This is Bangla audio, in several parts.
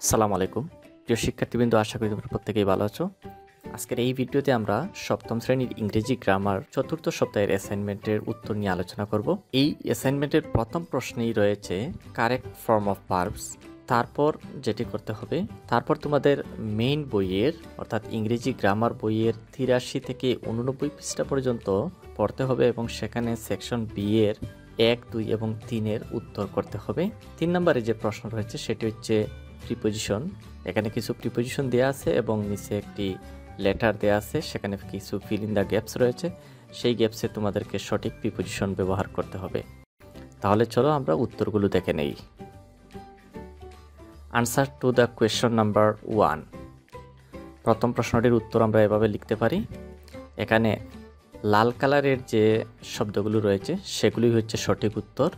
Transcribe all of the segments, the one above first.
আসসালামু আলাইকুম প্রিয় শিক্ষার্থীবৃন্দ, আশা করি তোমরা প্রত্যেকেই ভালো আছো। আজকের এই ভিডিওতে আমরা সপ্তম শ্রেণীর ইংরেজি গ্রামার চতুর্থ সপ্তাহের অ্যাসাইনমেন্টের উত্তর নিয়ে আলোচনা করব। এই অ্যাসাইনমেন্টের প্রথম প্রশ্নেই রয়েছে কারেক্ট ফর্ম অফ ভার্বস। তারপর যেটি করতে হবে, তারপর তোমাদের মেইন বইয়ের অর্থাৎ ইংরেজি গ্রামার বইয়ের 83 থেকে 89 পৃষ্ঠা পর্যন্ত পড়তে হবে এবং সেখানে সেকশন বি এর 1, 2 এবং 3-এর উত্তর করতে হবে। 3 নম্বরে যে প্রশ্ন রয়েছে সেটি হচ্ছে প্রিপোজিশন। এখানে কিছু প্রিপোজিশন দেওয়া আছে এবং নিচে একটি লেটার দেওয়া আছে, সেখানে কিছু ফিল ইন দ্য গ্যাপস রয়েছে। সেই গ্যাপসে তোমাদেরকে সঠিক প্রিপোজিশন ব্যবহার করতে হবে। তাহলে চলো আমরা উত্তরগুলো দেখে নেই। Answer to the question number 1। প্রথম প্রশ্নটির উত্তর আমরা এভাবে লিখতে পারি। এখানে লাল কালারের যে শব্দগুলো রয়েছে সেগুলি হচ্ছে সঠিক উত্তর।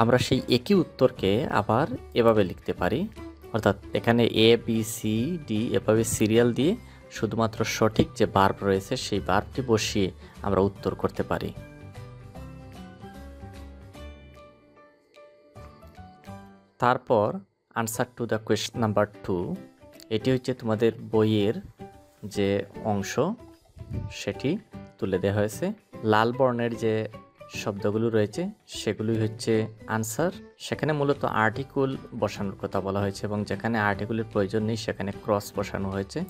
আমরা সেই একই উত্তরকে আবার এভাবে লিখতে পারি, অর্থাৎ এখানে এ বি সি ডি এভাবে সিরিয়াল দিয়ে শুধুমাত্র সঠিক যে ভার্ব রয়েছে সেই ভার্বটি বসিয়ে আমরা উত্তর করতে পারি। তারপর answer to the question number 2। এটি হচ্ছে তোমাদের বইয়ের যে অংশ সেটি তুলে দেওয়া হয়েছে। লাল বর্ণের যে শব্দগুলো রয়েছে সেগুলি হচ্ছে আনসার। সেখানে মূলত আর্টিকেল বসানোর কথা বলা হয়েছে এবং যেখানে আর্টিকেলের প্রয়োজন নেই সেখানে ক্রস বসানো হয়েছে।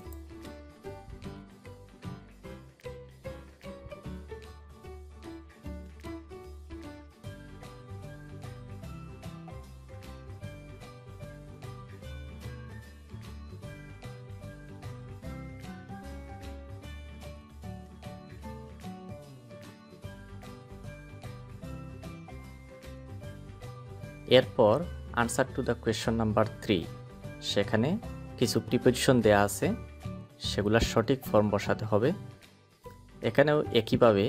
এরপর answer to the question number 3। সেখানে কিছু প্রিপোজিশন দেয়া আছে, সেগুলোর সঠিক ফর্ম বসাতে হবে। এখানেও একইভাবে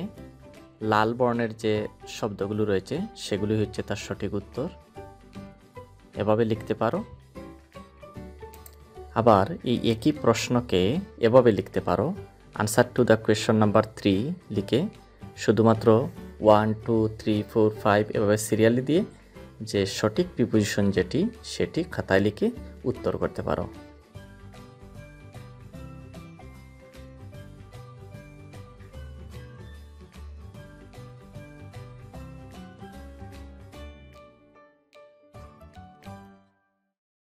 লাল বর্ণের যে শব্দগুলো রয়েছে সেগুলি হচ্ছে তার সঠিক উত্তর, এভাবে লিখতে পারো। আবার এই একই প্রশ্নকে এভাবে লিখতে পারো, answer to the question number 3 লিখে শুধুমাত্র 1, 2, 3, 4, 5 এভাবে সিরিয়ালি দিয়ে যে সঠিক প্রিপোজিশন যেটি সেটি খাতায় লিখে উত্তর করতে পারো।